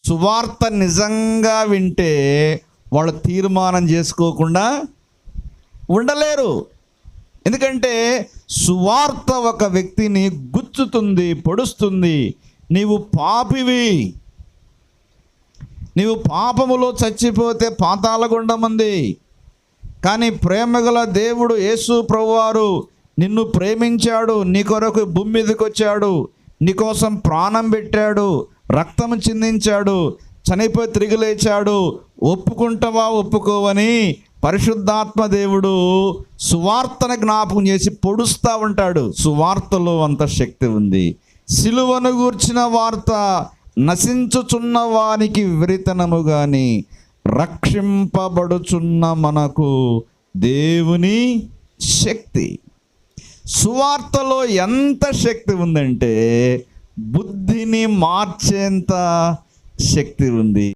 సువార్త నిజంగా వింటే వాళ్ళు తీర్మానం చేసుకోకుండా ఉండలేరు. ఎందుకంటే సువార్త ఒక వ్యక్తిని గుచ్చుతుంది, పొడుస్తుంది. నీవు పాపివి, నీవు పాపములో చచ్చిపోతే పాతాళగుండం ఉంది. కానీ ప్రేమగల దేవుడు యేసు ప్రభువారు నిన్ను ప్రేమించాడు, నీ కొరకు భూమి మీదకి వచ్చాడు, నీకోసం ప్రాణం పెట్టాడు, రక్తం చిందించాడు, చనిపోయి తిరిగి లేచాడు. ఒప్పుకుంటావా ఒప్పుకోవని పరిశుద్ధాత్మ దేవుడు సువార్తను జ్ఞాపకం చేసి పొడుస్తూ ఉంటాడు. సువార్తలో అంత శక్తి ఉంది. సిలువను గూర్చిన వార్త నశించుచున్న వానికి విపరీతనము గాని రక్షింపబడుచున్న మనకు దేవుని శక్తి. సువార్తలో ఎంత శక్తి ఉందంటే బుద్ధిని మార్చేంత శక్తి ఉంది.